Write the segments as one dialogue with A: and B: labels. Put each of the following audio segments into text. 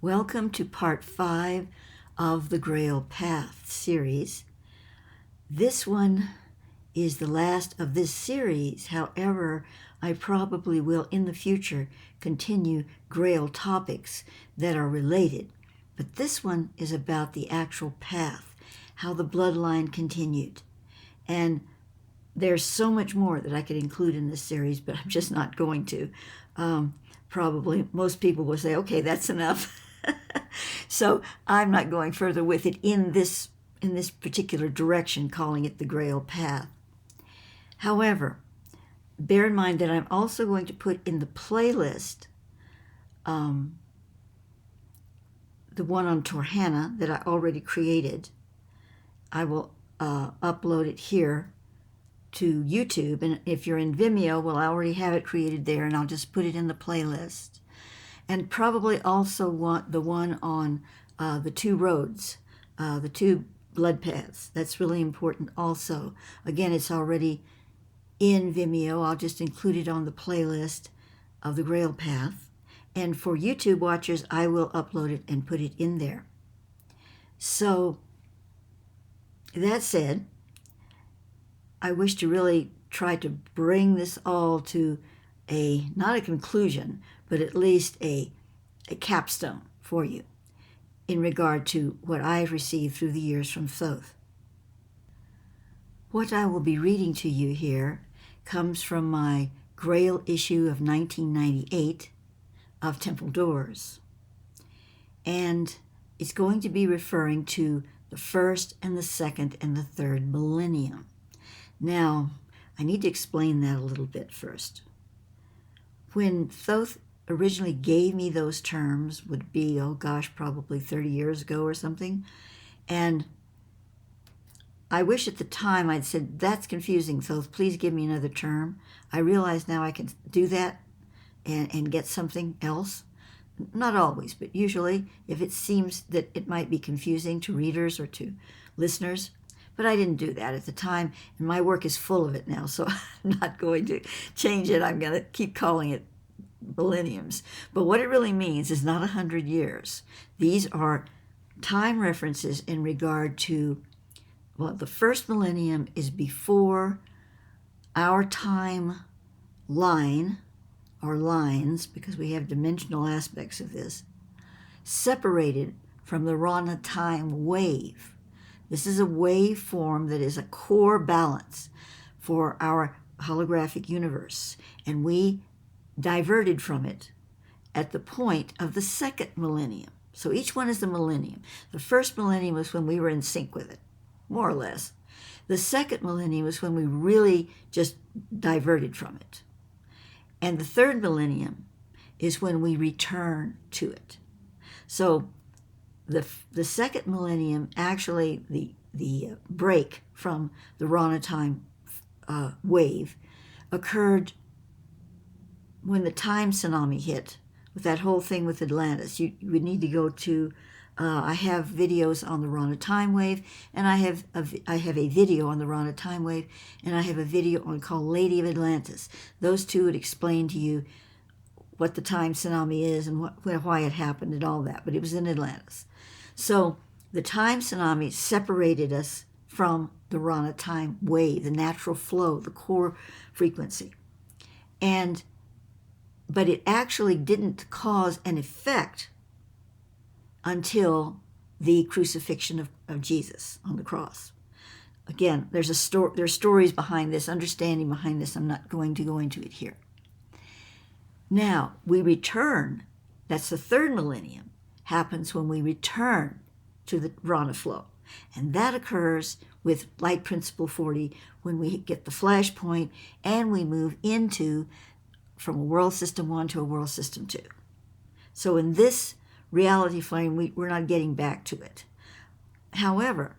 A: Welcome to part 5 of the Grail Path series. This one is the last of this series. However, I probably will in the future continue Grail topics that are related. But this one is about the actual path, how the bloodline continued. And there's so much more that I could include in this series, but I'm just not going to. Probably most people will say, okay, that's enough. So I'm not going further with it in this particular direction, calling it the Grail Path. However, bear in mind that I'm also going to put in the playlist the one on Torhana that I already created. I will upload it here to YouTube, and if you're in Vimeo, well, I already have it created there, and I'll just put it in the playlist. And probably also want the one on the two roads, the two blood paths. That's really important also. Again, it's already in Vimeo. I'll just include it on the playlist of the Grail Path. And for YouTube watchers, I will upload it and put it in there. So, that said, I wish to really try to bring this all to not a conclusion, but at least a capstone for you in regard to what I've received through the years from Thoth. What I will be reading to you here comes from my Grail issue of 1998 of Temple Doors. And it's going to be referring to the first and the second and the third millennium. Now, I need to explain that a little bit first. When Thoth originally gave me those terms, would be, probably 30 years ago or something, and I wish at the time I'd said, that's confusing, Thoth, please give me another term. I realize now I can do that and get something else. Not always, but usually, if it seems that it might be confusing to readers or to listeners. But I didn't do that at the time, and my work is full of it now, so I'm not going to change it. I'm going to keep calling it millenniums. But what it really means is not 100 years. These are time references in regard to, the first millennium is before our time line, or lines, because we have dimensional aspects of this, separated from the Rana time wave. This is a waveform that is a core balance for our holographic universe, and we diverted from it at the point of the second millennium. So each one is a millennium. The first millennium was when we were in sync with it, more or less. The second millennium was when we really just diverted from it. And the third millennium is when we return to it. So the second millennium, actually the break from the Rana time wave, occurred when the time tsunami hit, with that whole thing with Atlantis. You would need to go to, I have videos on the Rana time wave, and I have a video on the Rana time wave, and I have a video called Lady of Atlantis. Those two would explain to you what the time tsunami is and why it happened and all that, but it was in Atlantis. So the time tsunami separated us from the Rana time wave, the natural flow, the core frequency. But it actually didn't cause an effect until the crucifixion of Jesus on the cross. Again, there's stories behind this, understanding behind this. I'm not going to go into it here. Now, we return, that's the third millennium, happens when we return to the Rana flow. And that occurs with Light Principle 40 when we get the flashpoint and we move from a world system 1 to a world system 2. So in this reality flame, we're not getting back to it. However,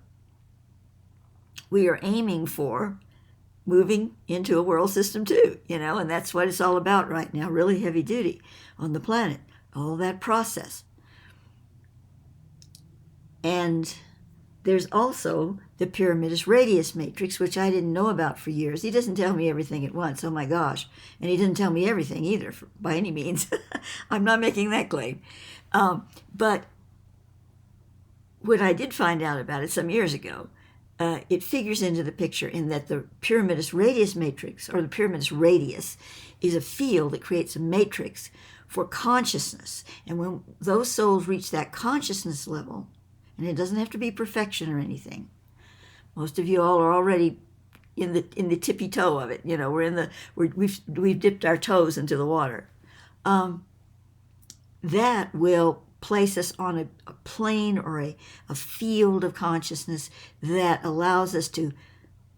A: we are aiming for moving into a world system 2, and that's what it's all about right now, really heavy duty on the planet, all that process. there's also the pyramidus radius matrix, which I didn't know about for years. He doesn't tell me everything at once, oh my gosh. And he didn't tell me everything either, by any means. I'm not making that claim. But what I did find out about it some years ago, it figures into the picture in that the pyramidus radius matrix, or the pyramidus radius, is a field that creates a matrix for consciousness. And when those souls reach that consciousness level, and it doesn't have to be perfection or anything. Most of you all are already in the tippy toe of it. You know, we've dipped our toes into the water. That will place us on a plane or a field of consciousness that allows us to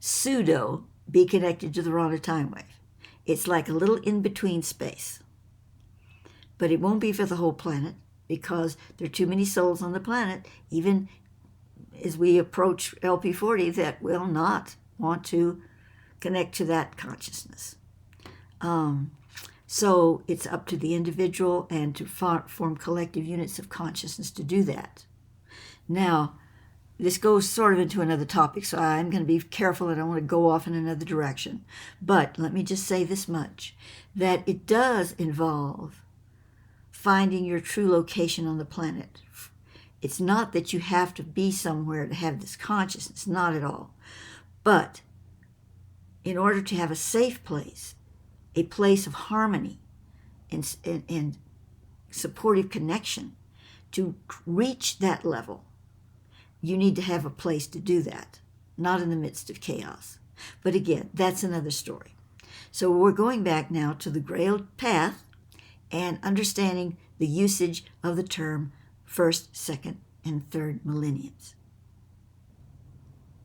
A: pseudo be connected to the Rana time wave. It's like a little in-between space. But it won't be for the whole planet, because there are too many souls on the planet, even as we approach LP40, that will not want to connect to that consciousness. So it's up to the individual and to form collective units of consciousness to do that. Now, this goes sort of into another topic, so I'm going to be careful. I don't want to go off in another direction. But let me just say this much, that it does involve finding your true location on the planet. It's not that you have to be somewhere to have this consciousness, not at all. But in order to have a safe place, a place of harmony and supportive connection, to reach that level, you need to have a place to do that, not in the midst of chaos. But again, that's another story. So we're going back now to the Grail path and understanding the usage of the term first, second, and third millenniums.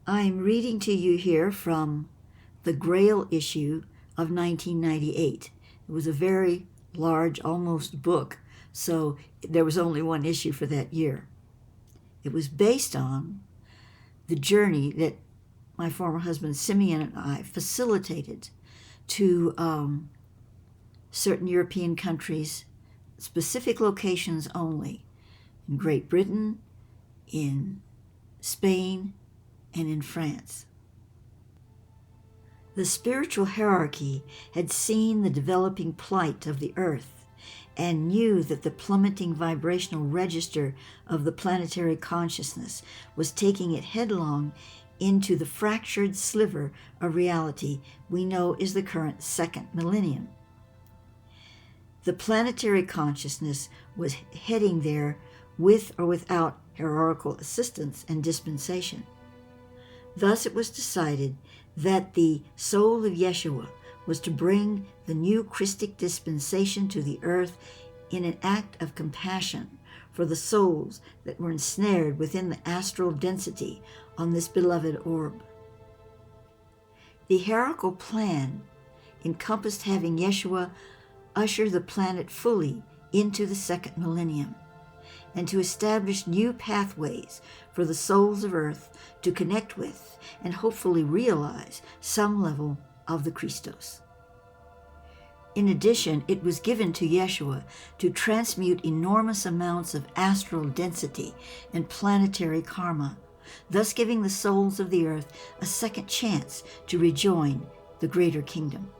A: I'm reading to you here from the Grail issue of 1998. It was a very large, almost book, so there was only one issue for that year. It was based on the journey that my former husband Simeon and I facilitated to certain European countries, specific locations only, in Great Britain, in Spain, and in France. The spiritual hierarchy had seen the developing plight of the earth and knew that the plummeting vibrational register of the planetary consciousness was taking it headlong into the fractured sliver of reality we know is the current second millennium. The planetary consciousness was heading there with or without hierarchical assistance and dispensation. Thus it was decided that the soul of Yeshua was to bring the new Christic dispensation to the earth in an act of compassion for the souls that were ensnared within the astral density on this beloved orb. The hierarchical plan encompassed having Yeshua usher the planet fully into the second millennium, and to establish new pathways for the souls of earth to connect with and hopefully realize some level of the Christos. In addition, it was given to Yeshua to transmute enormous amounts of astral density and planetary karma, thus giving the souls of the earth a second chance to rejoin the greater kingdom.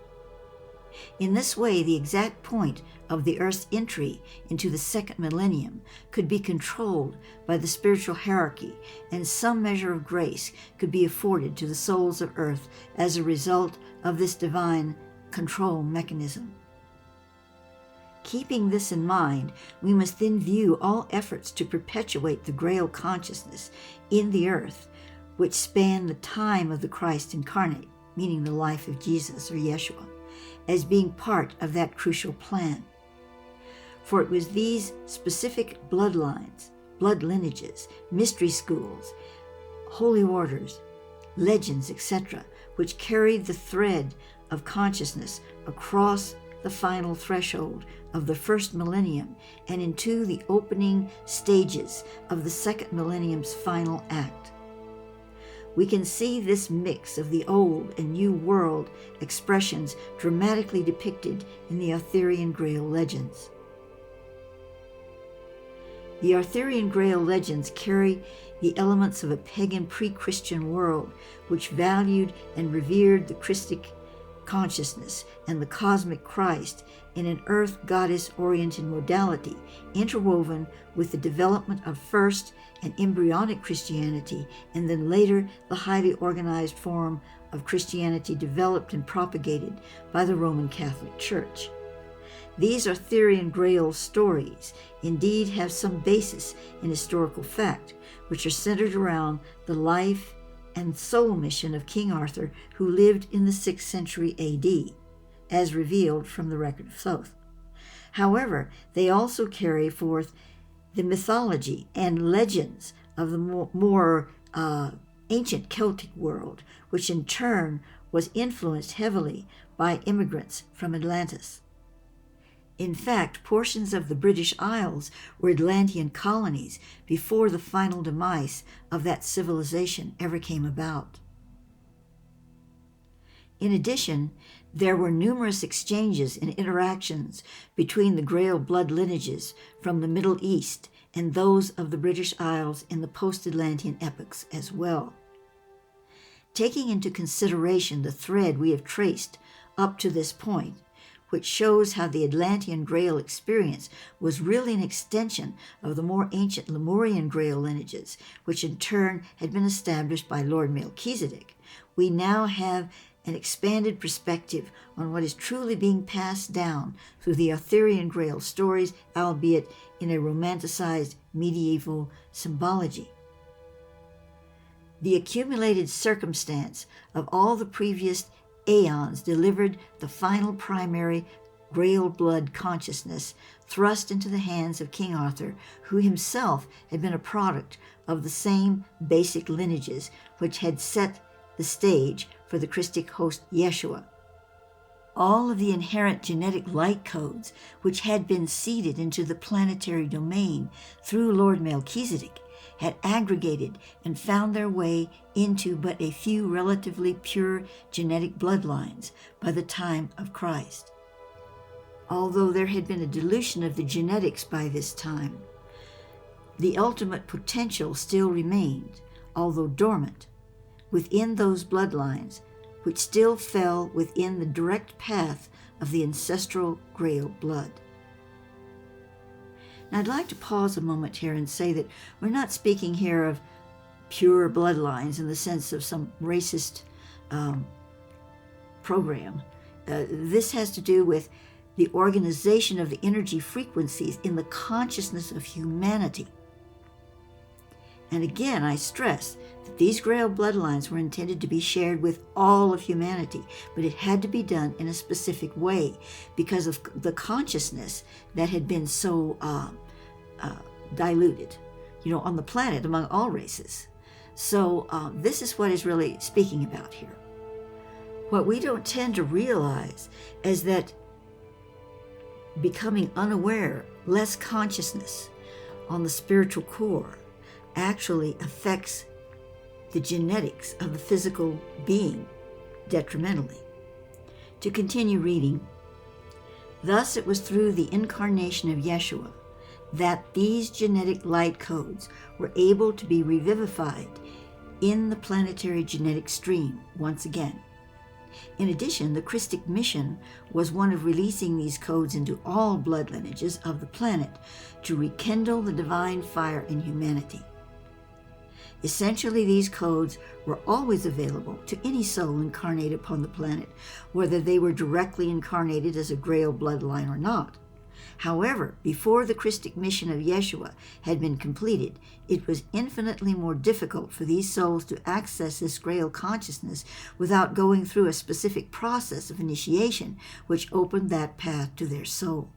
A: In this way, the exact point of the earth's entry into the second millennium could be controlled by the spiritual hierarchy, and some measure of grace could be afforded to the souls of earth as a result of this divine control mechanism. Keeping this in mind, we must then view all efforts to perpetuate the Grail consciousness in the earth, which span the time of the Christ incarnate, meaning the life of Jesus or Yeshua, as being part of that crucial plan. For it was these specific bloodlines, blood lineages, mystery schools, holy orders, legends, etc., which carried the thread of consciousness across the final threshold of the first millennium and into the opening stages of the second millennium's final act. We can see this mix of the old and new world expressions dramatically depicted in the Arthurian Grail legends. The Arthurian Grail legends carry the elements of a pagan pre-Christian world which valued and revered the Christic consciousness and the cosmic Christ in an earth goddess-oriented modality interwoven with the development of first an embryonic Christianity and then later the highly organized form of Christianity developed and propagated by the Roman Catholic Church. These Arthurian Grail stories indeed have some basis in historical fact, which are centered around the life and soul mission of King Arthur, who lived in the 6th century A.D., as revealed from the Record of Thoth. However, they also carry forth the mythology and legends of the more ancient Celtic world, which in turn was influenced heavily by immigrants from Atlantis. In fact, portions of the British Isles were Atlantean colonies before the final demise of that civilization ever came about. In addition, there were numerous exchanges and interactions between the Grail blood lineages from the Middle East and those of the British Isles in the post-Atlantean epochs as well. Taking into consideration the thread we have traced up to this point, which shows how the Atlantean Grail experience was really an extension of the more ancient Lemurian Grail lineages, which in turn had been established by Lord Melchizedek, we now have an expanded perspective on what is truly being passed down through the Arthurian Grail stories, albeit in a romanticized medieval symbology. The accumulated circumstance of all the previous aeons delivered the final primary Grail blood consciousness thrust into the hands of King Arthur, who himself had been a product of the same basic lineages which had set the stage for the Christic host Yeshua. All of the inherent genetic light codes which had been seeded into the planetary domain through Lord Melchizedek had aggregated and found their way into but a few relatively pure genetic bloodlines by the time of Christ. Although there had been a dilution of the genetics by this time, the ultimate potential still remained, although dormant, within those bloodlines which still fell within the direct path of the ancestral Grail blood. Now, I'd like to pause a moment here and say that we're not speaking here of pure bloodlines in the sense of some racist program. This has to do with the organization of the energy frequencies in the consciousness of humanity. And again, I stress that these Grail bloodlines were intended to be shared with all of humanity, but it had to be done in a specific way because of the consciousness that had been so diluted, on the planet among all races. So this is what is really speaking about here. What we don't tend to realize is that becoming unaware, less consciousness on the spiritual core actually affects the genetics of the physical being detrimentally. To continue reading, thus it was through the incarnation of Yeshua that these genetic light codes were able to be revivified in the planetary genetic stream once again. In addition, the Christic mission was one of releasing these codes into all blood lineages of the planet to rekindle the divine fire in humanity. Essentially, these codes were always available to any soul incarnate upon the planet, whether they were directly incarnated as a Grail bloodline or not. However, before the Christic mission of Yeshua had been completed, it was infinitely more difficult for these souls to access this Grail consciousness without going through a specific process of initiation, which opened that path to their soul.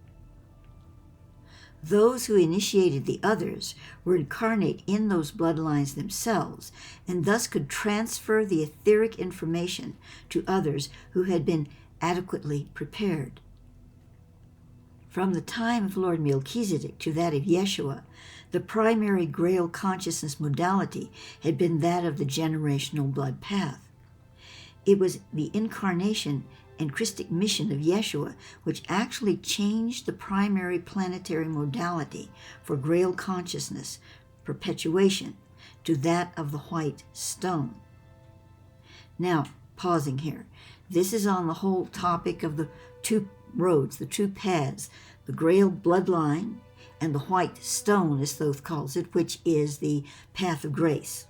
A: Those who initiated the others were incarnate in those bloodlines themselves, and thus could transfer the etheric information to others who had been adequately prepared. From the time of Lord Melchizedek to that of Yeshua, the primary Grail consciousness modality had been that of the generational blood path. It was the incarnation and Christic mission of Yeshua, which actually changed the primary planetary modality for Grail consciousness perpetuation to that of the white stone. Now, pausing here, this is on the whole topic of the two roads, the two paths, the Grail bloodline and the white stone, as Thoth calls it, which is the path of grace.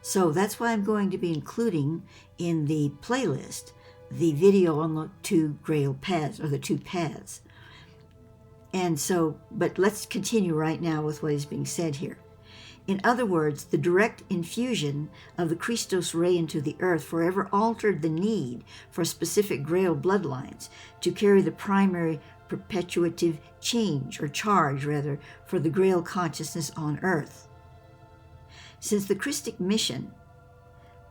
A: So that's why I'm going to be including in the playlist the video on the two Grail paths, or the two paths. And so, but let's continue right now with what is being said here. In other words, the direct infusion of the Christos ray into the earth forever altered the need for specific Grail bloodlines to carry the primary perpetuative change, or charge rather, for the Grail consciousness on earth. Since the Christic mission,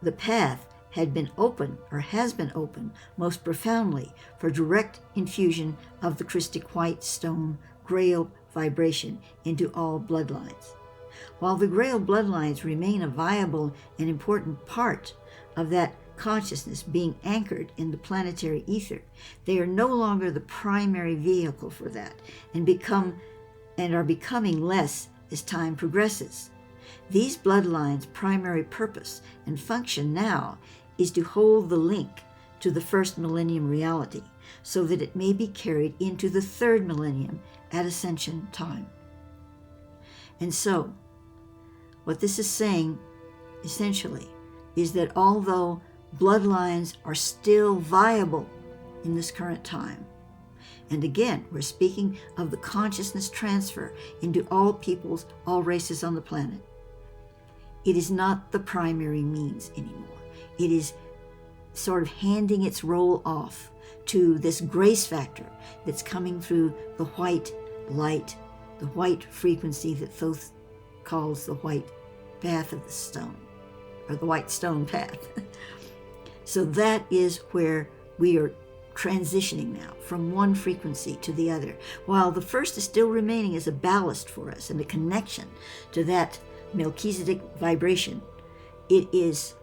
A: the path had been open, or has been open, most profoundly for direct infusion of the Christic white stone Grail vibration into all bloodlines. While the Grail bloodlines remain a viable and important part of that consciousness being anchored in the planetary ether, they are no longer the primary vehicle for that, and are becoming less as time progresses. These bloodlines' primary purpose and function now is to hold the link to the first millennium reality, so that it may be carried into the third millennium at ascension time. And so, what this is saying, essentially, is that although bloodlines are still viable in this current time, and again, we're speaking of the consciousness transfer into all peoples, all races on the planet, it is not the primary means anymore. It is sort of handing its role off to this grace factor that's coming through the white light, the white frequency that Thoth calls the white path of the stone, or the white stone path. So that is where we are transitioning now, from one frequency to the other, while the first is still remaining as a ballast for us and a connection to that Melchizedek vibration. It is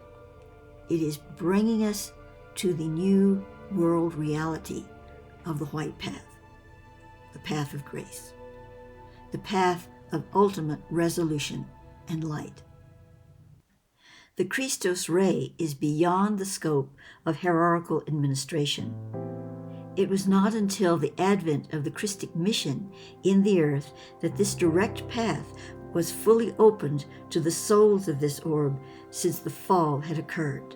A: bringing us to the new world reality of the white path, the path of grace, the path of ultimate resolution and light. The Christos ray is beyond the scope of hierarchical administration. It was not until the advent of the Christic mission in the earth that this direct path was fully opened to the souls of this orb, since the fall had occurred.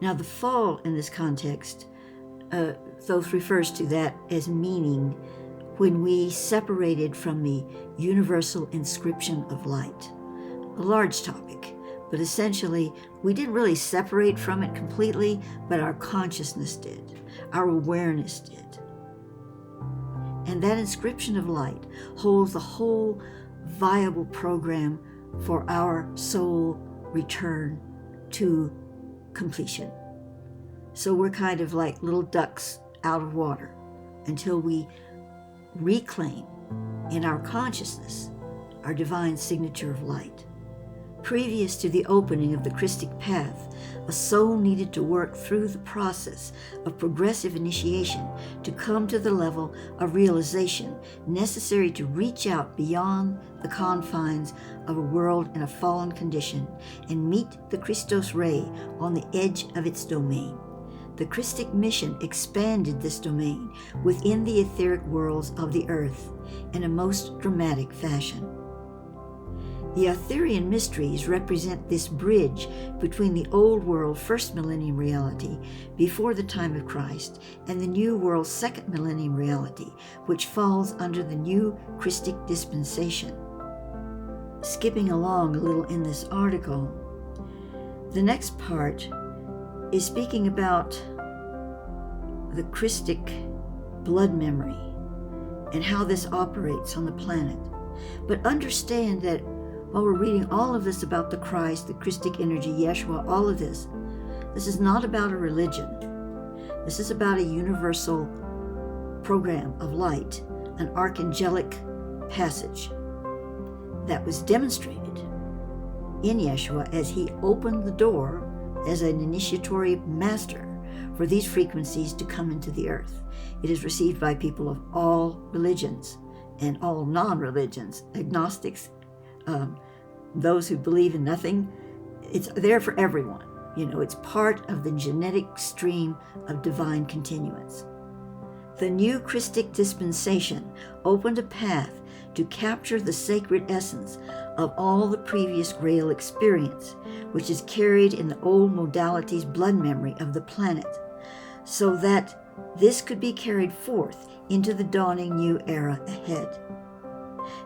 A: Now, the fall in this context, Thoth refers to that as meaning when we separated from the universal inscription of light. A large topic, but essentially, we didn't really separate from it completely, but our consciousness did, our awareness did. And that inscription of light holds the whole viable program for our soul return to completion. So we're kind of like little ducks out of water until we reclaim in our consciousness our divine signature of light. Previous to the opening of the Christic path, a soul needed to work through the process of progressive initiation to come to the level of realization necessary to reach out beyond the confines of a world in a fallen condition and meet the Christos ray on the edge of its domain. The Christic mission expanded this domain within the etheric worlds of the earth in a most dramatic fashion. The Arthurian mysteries represent this bridge between the old world first millennium reality before the time of Christ and the new world second millennium reality, which falls under the new Christic dispensation. Skipping along a little in this article, the next part is speaking about the Christic blood memory and how this operates on the planet. But understand that while we're reading all of this about the Christ, the Christic energy, Yeshua, all of this is not about a religion. This is about a universal program of light, an archangelic passage that was demonstrated in Yeshua as he opened the door as an initiatory master for these frequencies to come into the earth. It is received by people of all religions and all non-religions, agnostics, those who believe in nothing. It's there for everyone. It's part of the genetic stream of divine continuance. The new Christic dispensation opened a path to capture the sacred essence of all the previous Grail experience, which is carried in the old modality's blood memory of the planet, so that this could be carried forth into the dawning new era ahead.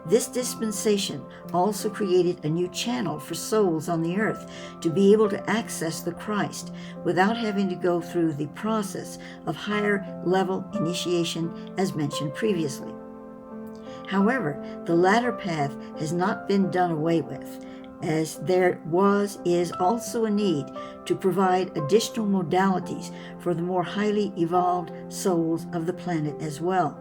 A: This dispensation also created a new channel for souls on the earth to be able to access the Christ without having to go through the process of higher level initiation as mentioned previously. However, the latter path has not been done away with, as there is also a need to provide additional modalities for the more highly evolved souls of the planet as well.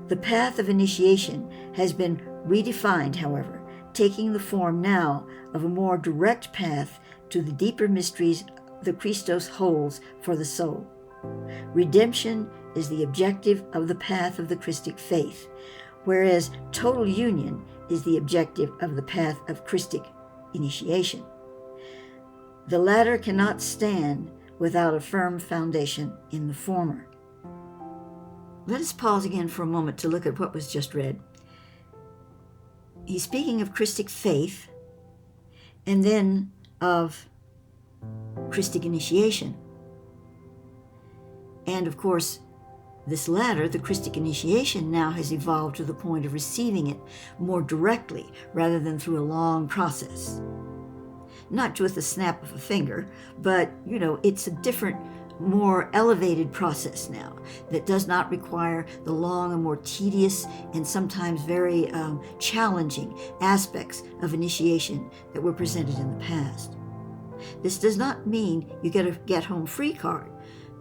A: The path of initiation has been redefined, however, taking the form now of a more direct path to the deeper mysteries the Christos holds for the soul. Redemption is the objective of the path of the Christic faith, whereas total union is the objective of the path of Christic initiation. The latter cannot stand without a firm foundation in the former. Let us pause again for a moment to look at what was just read. He's speaking of Christic faith and then of Christic initiation. And of course, this latter, the Christic initiation, now has evolved to the point of receiving it more directly rather than through a long process. Not with the snap of a finger, but, it's a different, more elevated process now that does not require the long and more tedious and sometimes very challenging aspects of initiation that were presented in the past. This does not mean you get a get-home-free card.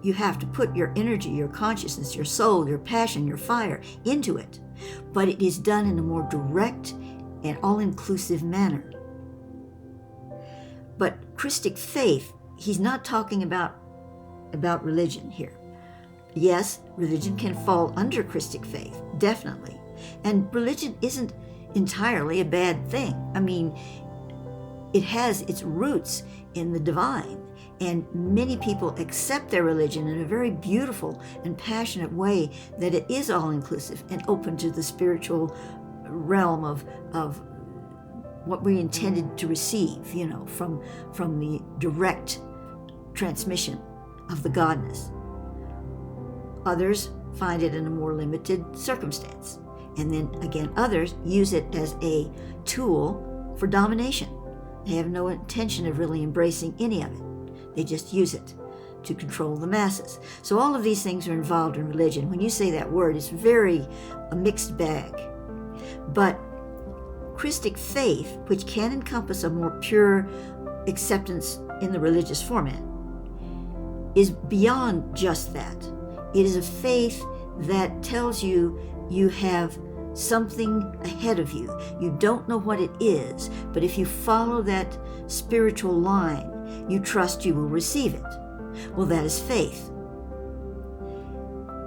A: You have to put your energy, your consciousness, your soul, your passion, your fire into it. But it is done in a more direct and all-inclusive manner. But Christic faith, he's not talking about religion here. Yes, religion can fall under Christic faith, definitely. And religion isn't entirely a bad thing. It has its roots in the divine. And many people accept their religion in a very beautiful and passionate way that it is all-inclusive and open to the spiritual realm of what we intended to receive, from the direct transmission of the godness. Others find it in a more limited circumstance. And then again, others use it as a tool for domination. They have no intention of really embracing any of it. They just use it to control the masses. So all of these things are involved in religion. When you say that word, it's very a mixed bag. But Christic faith, which can encompass a more pure acceptance in the religious format, is beyond just that. It is a faith that tells you you have something ahead of you. You don't know what it is, but if you follow that spiritual line, you trust you will receive it. Well, that is faith.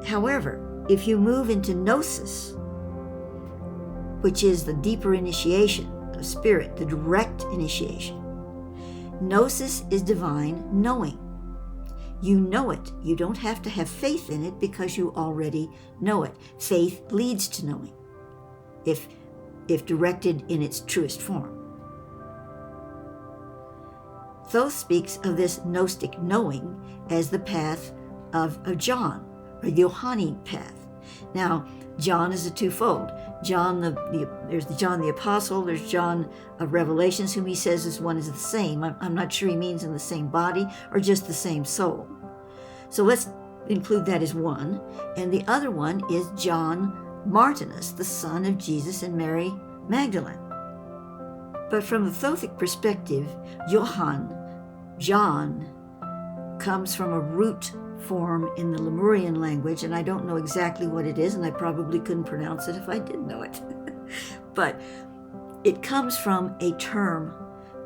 A: However, if you move into Gnosis, which is the deeper initiation of spirit, the direct initiation, Gnosis is divine knowing. You know it. You don't have to have faith in it because you already know it. Faith leads to knowing, if directed in its truest form. Thoth speaks of this Gnostic knowing as the path of John, or the Johannine path. Now, John is a twofold. There's John the Apostle, there's John of Revelations, whom he says is one is the same. I'm not sure he means in the same body or just the same soul. So let's include that as one. And the other one is John Martinus, the son of Jesus and Mary Magdalene. But from the Thothic perspective, John, comes from a root form in the Lemurian language, and I don't know exactly what it is, and I probably couldn't pronounce it if I did know it. But it comes from a term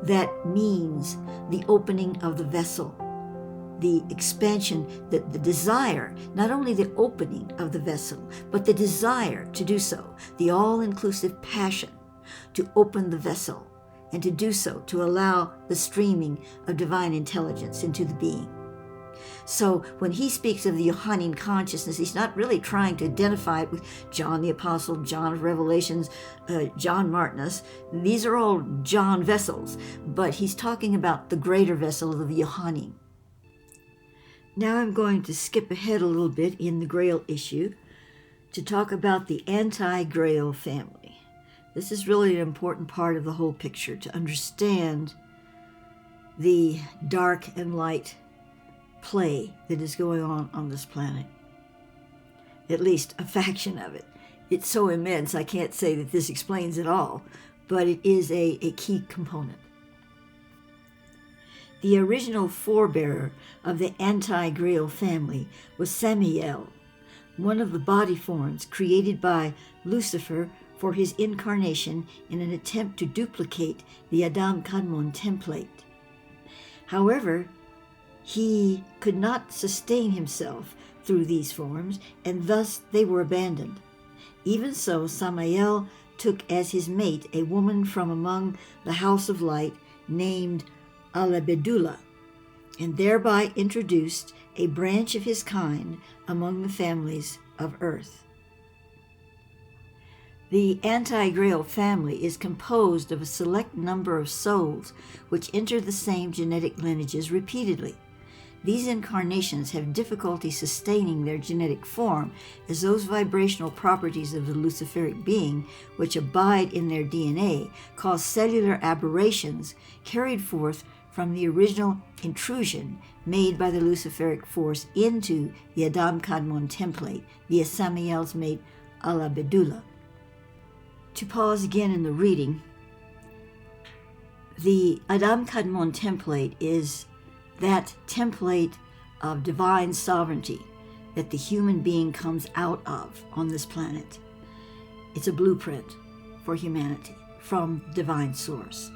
A: that means the opening of the vessel, the expansion, the desire, not only the opening of the vessel, but the desire to do so, the all-inclusive passion to open the vessel and to do so, to allow the streaming of divine intelligence into the being. So when he speaks of the Johannine consciousness, he's not really trying to identify it with John the Apostle, John of Revelations, John Martinus. These are all John vessels, but he's talking about the greater vessel of the Johannine. Now I'm going to skip ahead a little bit in the Grail issue to talk about the Anti-grail family. This is really an important part of the whole picture, to understand the dark and light play that is going on this planet. At least a faction of it. It's so immense I can't say that this explains it all, but it is a key component. The original forebearer of the Anti-grail family was Samael, one of the body forms created by Lucifer for his incarnation in an attempt to duplicate the Adam Kadmon template. However, he could not sustain himself through these forms, and thus they were abandoned. Even so, Samael took as his mate a woman from among the house of light named Alabedullah, and thereby introduced a branch of his kind among the families of earth. The Anti-grail family is composed of a select number of souls which enter the same genetic lineages repeatedly. These incarnations have difficulty sustaining their genetic form, as those vibrational properties of the Luciferic being, which abide in their DNA, cause cellular aberrations carried forth from the original intrusion made by the Luciferic force into the Adam Kadmon template via Samael's mate Alabedullah. To pause again in the reading, the Adam Kadmon template is that template of divine sovereignty that the human being comes out of on this planet. It's a blueprint for humanity from divine source.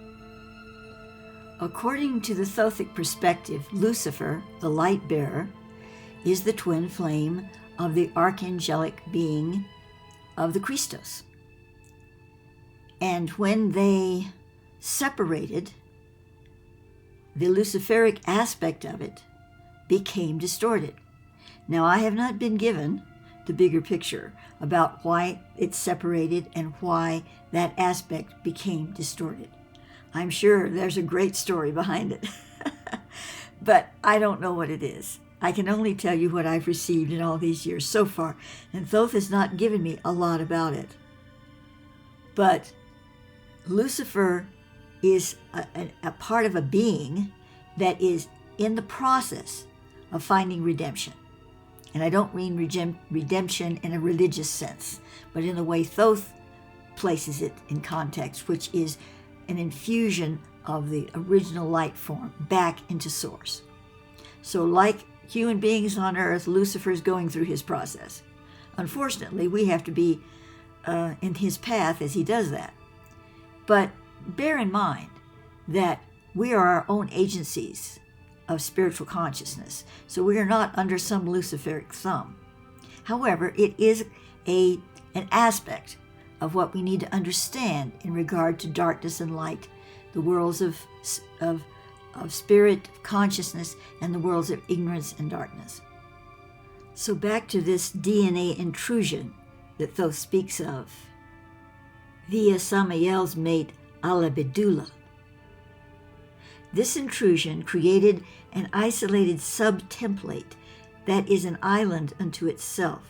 A: According to the Thothic perspective, Lucifer, the light bearer, is the twin flame of the archangelic being of the Christos. And when they separated, the Luciferic aspect of it became distorted. Now, I have not been given the bigger picture about why it separated and why that aspect became distorted. I'm sure there's a great story behind it, but I don't know what it is. I can only tell you what I've received in all these years so far, and Thoth has not given me a lot about it. But Lucifer is a part of a being that is in the process of finding redemption. And I don't mean redemption in a religious sense, but in the way Thoth places it in context, which is an infusion of the original light form back into source. So like human beings on earth, Lucifer is going through his process. Unfortunately, we have to be in his path as he does that. But bear in mind that we are our own agencies of spiritual consciousness, so we are not under some Luciferic thumb. However, it is an aspect of what we need to understand in regard to darkness and light, the worlds of spirit, consciousness, and the worlds of ignorance and darkness. So back to this DNA intrusion that Thoth speaks of via Samael's mate Alabedullah. This intrusion created an isolated sub-template that is an island unto itself.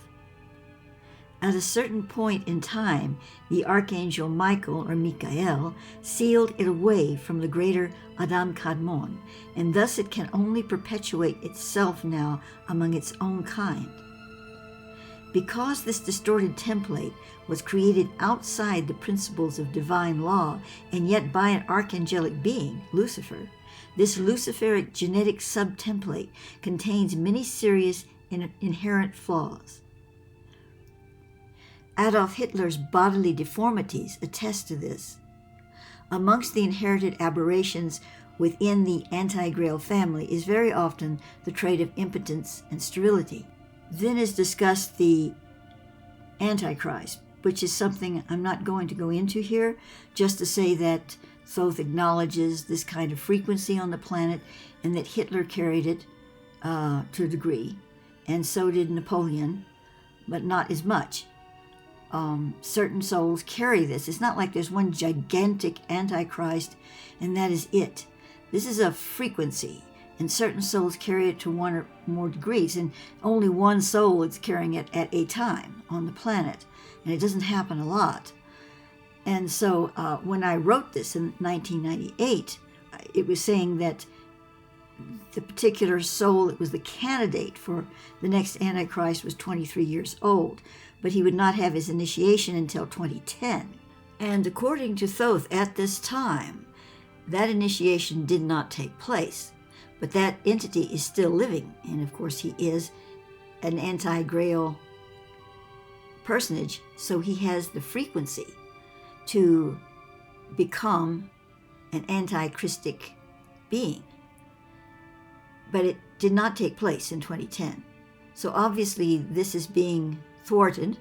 A: At a certain point in time, the Archangel Michael, or Michael, sealed it away from the greater Adam Kadmon, and thus it can only perpetuate itself now among its own kind. Because this distorted template was created outside the principles of divine law, and yet by an archangelic being, Lucifer, this Luciferic genetic sub-template contains many serious inherent flaws. Adolf Hitler's bodily deformities attest to this. Amongst the inherited aberrations within the anti-grail family is very often the trait of impotence and sterility. Then is discussed the Antichrist, which is something I'm not going to go into here, just to say that Thoth acknowledges this kind of frequency on the planet and that Hitler carried it to a degree, and so did Napoleon, but not as much. Certain souls carry this. It's not like there's one gigantic Antichrist and that is it. This is a frequency, and certain souls carry it to one or more degrees, and only one soul is carrying it at a time on the planet, and it doesn't happen a lot. And so when I wrote this in 1998, it was saying that the particular soul that was the candidate for the next Antichrist was 23 years old, but he would not have his initiation until 2010. And according to Thoth, at this time, that initiation did not take place. But that entity is still living, and of course he is an anti-grail personage, so he has the frequency to become an anti-Christic being. But it did not take place in 2010. So obviously this is being thwarted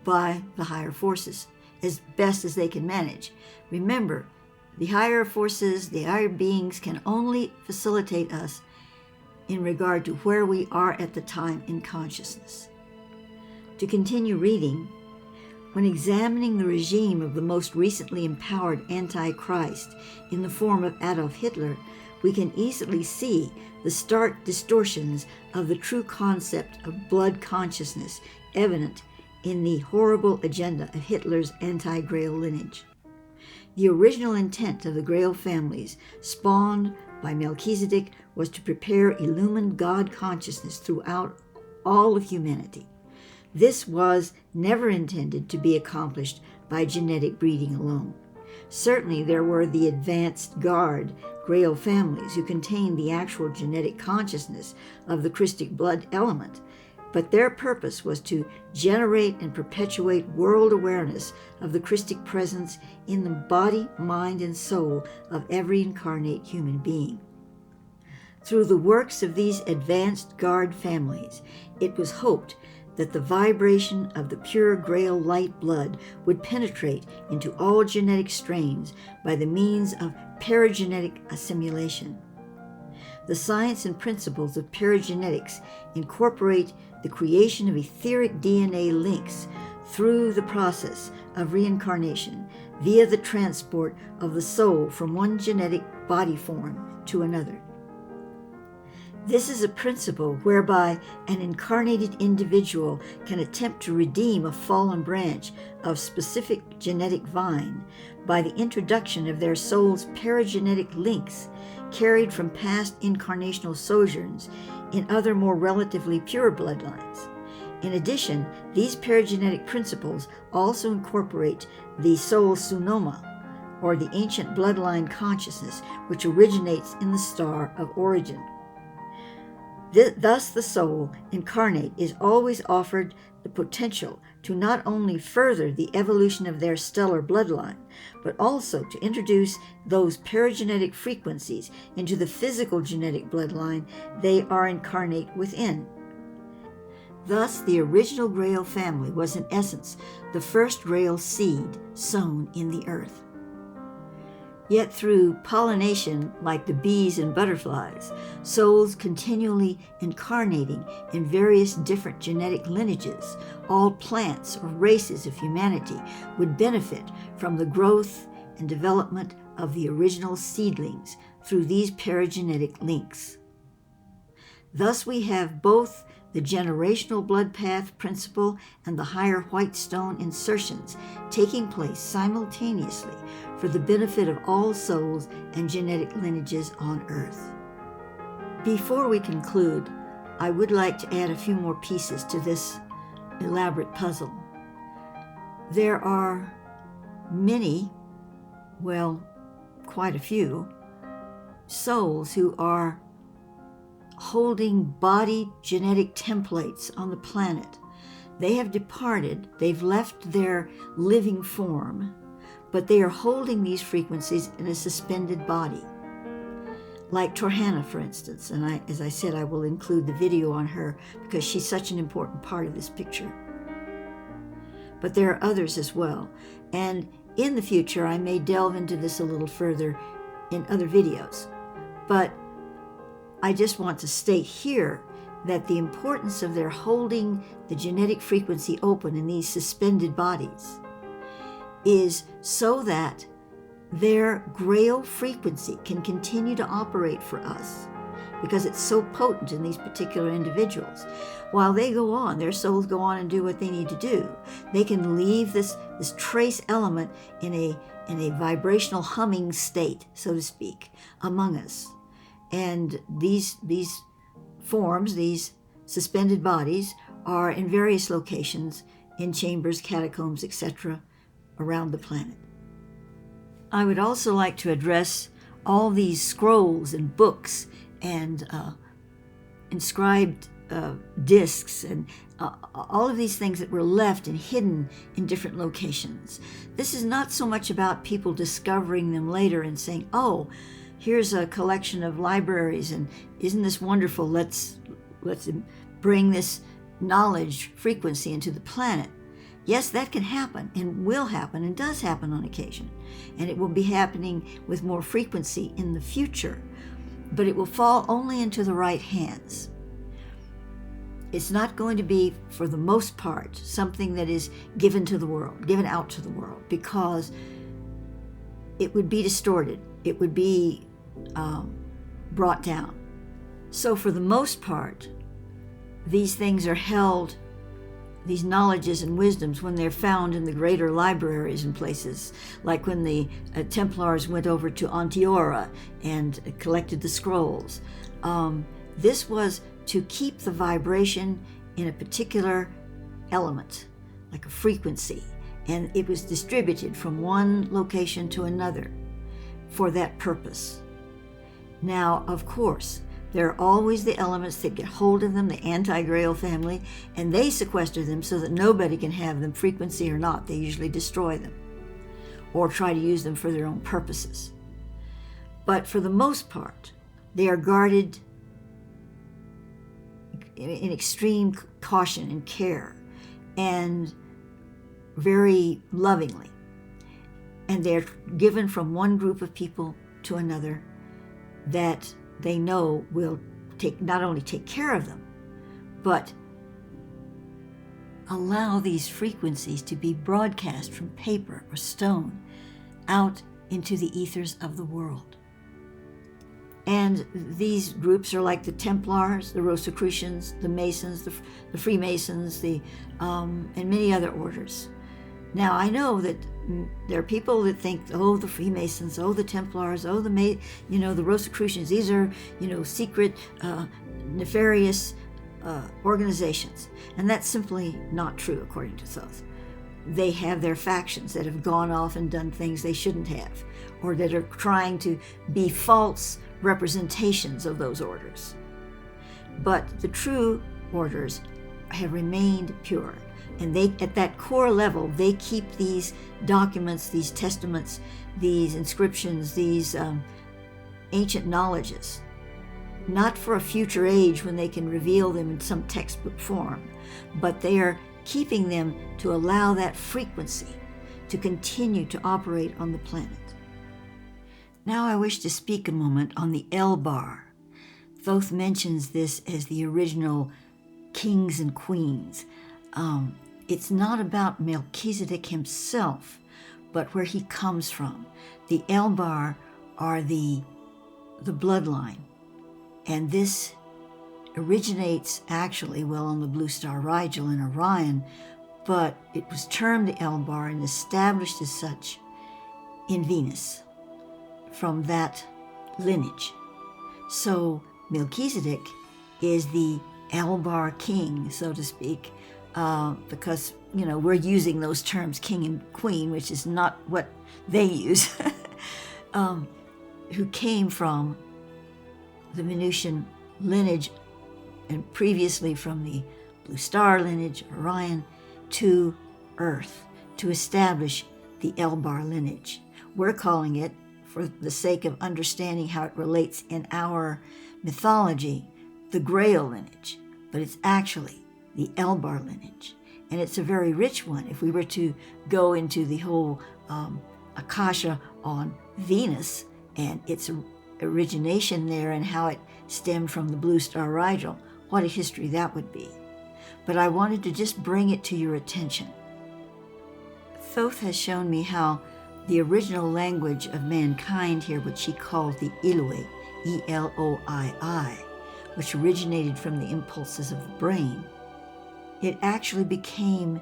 A: by the higher forces as best as they can manage. Remember, the higher forces, the higher beings can only facilitate us in regard to where we are at the time in consciousness. To continue reading, when examining the regime of the most recently empowered Antichrist in the form of Adolf Hitler, we can easily see the stark distortions of the true concept of blood consciousness evident in the horrible agenda of Hitler's anti-grail lineage. The original intent of the Grail families, spawned by Melchizedek, was to prepare illumined God consciousness throughout all of humanity. This was never intended to be accomplished by genetic breeding alone. Certainly there were the advanced guard Grail families who contained the actual genetic consciousness of the Christic blood element, but their purpose was to generate and perpetuate world awareness of the Christic presence in the body, mind, and soul of every incarnate human being. Through the works of these advanced guard families, it was hoped that the vibration of the pure Grail light blood would penetrate into all genetic strains by the means of perogenetic assimilation. The science and principles of perogenetics incorporate the creation of etheric DNA links through the process of reincarnation via the transport of the soul from one genetic body form to another. This is a principle whereby an incarnated individual can attempt to redeem a fallen branch of specific genetic vine by the introduction of their soul's perogenetic links carried from past incarnational sojourns in other more relatively pure bloodlines. In addition, these perogenetic principles also incorporate the soul sunoma, or the ancient bloodline consciousness, which originates in the star of origin. Thus, the soul incarnate is always offered the potential to not only further the evolution of their stellar bloodline, but also to introduce those perogenetic frequencies into the physical genetic bloodline they are incarnate within. Thus, the original Grail family was in essence the first Grail seed sown in the earth. Yet through pollination, like the bees and butterflies, souls continually incarnating in various different genetic lineages, all plants or races of humanity would benefit from the growth and development of the original seedlings through these perogenetic links. Thus we have both the generational blood path principle and the higher white stone insertions taking place simultaneously for the benefit of all souls and genetic lineages on earth. Before we conclude, I would like to add a few more pieces to this elaborate puzzle. There are many, well, quite a few, souls who are holding body genetic templates on the planet. They have departed, they've left their living form, but they are holding these frequencies in a suspended body. like Torhana, for instance. And as I said, I will include the video on her because she's such an important part of this picture. But there are others as well. And in the future, I may delve into this a little further in other videos. But I just want to state here that the importance of their holding the genetic frequency open in these suspended bodies is so that their grail frequency can continue to operate for us, because it's so potent in these particular individuals. While they go on, their souls go on and do what they need to do, they can leave this trace element in a vibrational humming state, so to speak, among us. And these forms, these suspended bodies, are in various locations, in chambers, catacombs, etc., around the planet. I would also like to address all these scrolls and books and inscribed discs and all of these things that were left and hidden in different locations. This is not so much about people discovering them later and saying, oh, here's a collection of libraries and isn't this wonderful, let's bring this knowledge frequency into the planet. Yes, that can happen and will happen and does happen on occasion, and it will be happening with more frequency in the future, but it will fall only into the right hands. It's not going to be, for the most part, something that is given to the world, given out to the world, because it would be distorted. It would be brought down. So for the most part, these things are held, these knowledges and wisdoms, when they're found in the greater libraries and places, like when the Templars went over to Antiora and collected the scrolls. This was to keep the vibration in a particular element, like a frequency, and it was distributed from one location to another for that purpose. Now, of course, there are always the elements that get hold of them, the Anti-grail family, and they sequester them so that nobody can have them, frequency or not. They usually destroy them or try to use them for their own purposes. But for the most part, they are guarded in extreme caution and care and very lovingly. And they're given from one group of people to another that they know will not only take care of them, but allow these frequencies to be broadcast from paper or stone out into the ethers of the world. And these groups are like the Templars, the Rosicrucians, the Masons, the Freemasons, and many other orders. Now, I know that there are people that think, oh, the Freemasons, oh, the Templars, oh, the Rosicrucians, these are, secret, nefarious organizations. And that's simply not true, according to Thoth. They have their factions that have gone off and done things they shouldn't have, or that are trying to be false representations of those orders. But the true orders have remained pure. And they, at that core level, they keep these documents, these testaments, these inscriptions, these ancient knowledges, not for a future age when they can reveal them in some textbook form, but they are keeping them to allow that frequency to continue to operate on the planet. Now I wish to speak a moment on the Elbar. Thoth mentions this as the original kings and queens. It's not about Melchizedek himself, but where he comes from. The Elbar are the bloodline, and this originates actually, on the blue star Rigel in Orion, but it was termed the Elbar and established as such in Venus from that lineage. So Melchizedek is the Elbar king, so to speak, because, we're using those terms king and queen, which is not what they use, who came from the Venusian lineage and previously from the blue star lineage, Orion, to Earth to establish the Elbar lineage. We're calling it, for the sake of understanding how it relates in our mythology, the Grail lineage, but it's actually the Elbar lineage. And it's a very rich one. If we were to go into the whole Akasha on Venus and its origination there and how it stemmed from the blue star Rigel, what a history that would be. But I wanted to just bring it to your attention. Thoth has shown me how the original language of mankind here, which he called the Eloi, E-L-O-I-I, which originated from the impulses of the brain, it actually became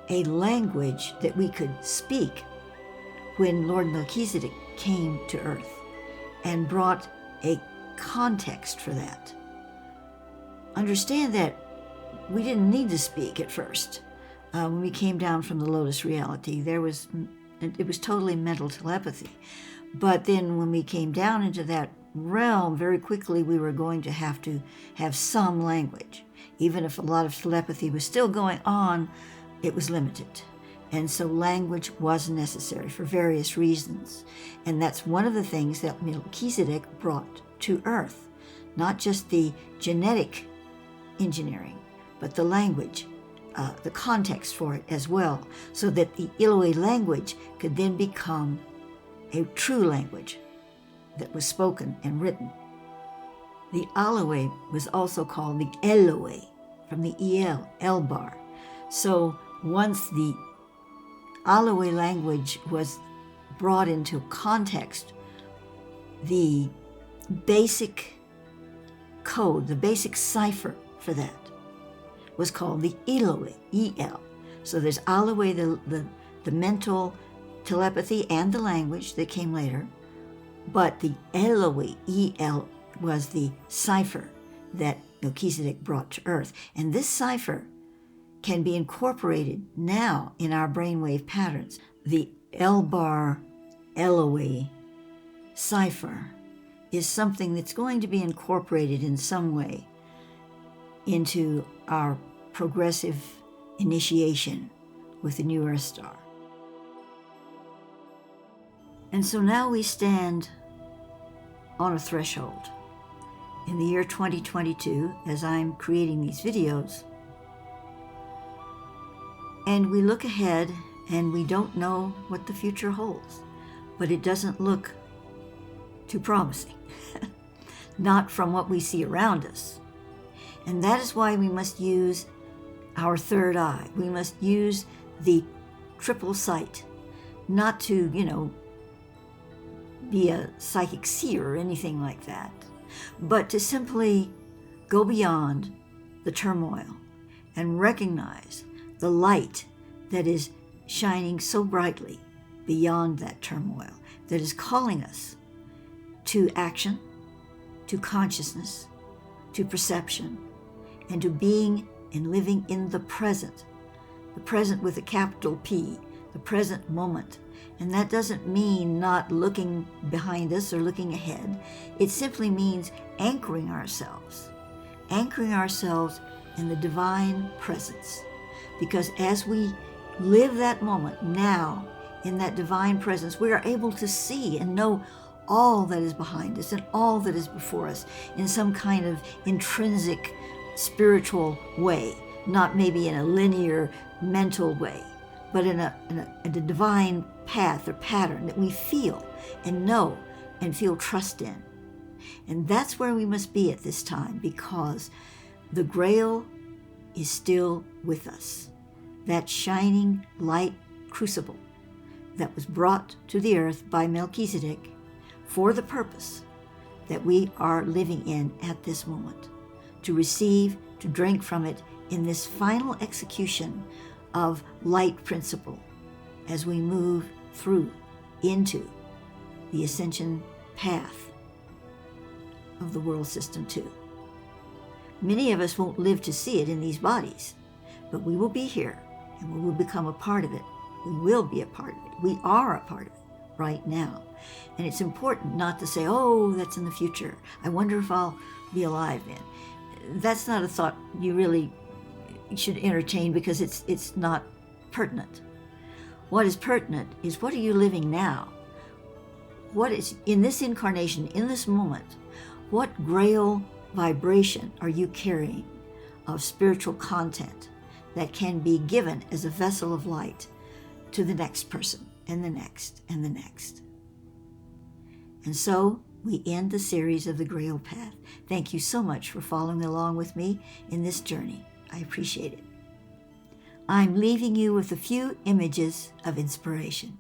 A: a language that we could speak when Lord Melchizedek came to earth and brought a context for that. Understand that we didn't need to speak at first. When we came down from the Lotus reality, it was totally mental telepathy. But then when we came down into that realm, very quickly we were going to have some language. Even if a lot of telepathy was still going on, it was limited. And so language was necessary for various reasons. And that's one of the things that Melchizedek brought to earth. Not just the genetic engineering, but the language, the context for it as well, so that the Eloi language could then become a true language that was spoken and written. The Aloe was also called the Eloi, from the El, Elbar. So once the Aloe language was brought into context, the basic code, the basic cipher for that was called the Eloi, E-L. So there's Aloe, the mental telepathy and the language that came later, but the Eloi, E-L, was the cipher that Melchizedek brought to earth. And this cipher can be incorporated now in our brainwave patterns. The Elbar Eloi cipher is something that's going to be incorporated in some way into our progressive initiation with the new Earth star. And so now we stand on a threshold. In the year 2022, as I'm creating these videos, and we look ahead and we don't know what the future holds, but it doesn't look too promising, not from what we see around us. And that is why we must use our third eye. We must use the triple sight, not to, be a psychic seer or anything like that, but to simply go beyond the turmoil and recognize the light that is shining so brightly beyond that turmoil, that is calling us to action, to consciousness, to perception, and to being and living in the present with a capital P, the present moment. And that doesn't mean not looking behind us or looking ahead. It simply means anchoring ourselves in the divine presence. Because as we live that moment now in that divine presence, we are able to see and know all that is behind us and all that is before us in some kind of intrinsic spiritual way, not maybe in a linear mental way, but in a divine path or pattern that we feel and know and feel trust in. And that's where we must be at this time, because the Grail is still with us. That shining light crucible that was brought to the earth by Melchizedek for the purpose that we are living in at this moment, to receive, to drink from it in this final execution of light principle as we move through into the ascension path of the world system 2. Many of us won't live to see it in these bodies, but we will be here and we will become a part of it. We will be a part of it. We are a part of it right now. And it's important not to say, oh, that's in the future. I wonder if I'll be alive then. That's not a thought you really should entertain, because it's not pertinent. What is pertinent is, what are you living now? what is in this incarnation, in this moment, what grail vibration are you carrying of spiritual content that can be given as a vessel of light to the next person, and the next, and the next. And so we end the series of the Grail Path. Thank you so much for following along with me in this journey. I appreciate it. I'm leaving you with a few images of inspiration.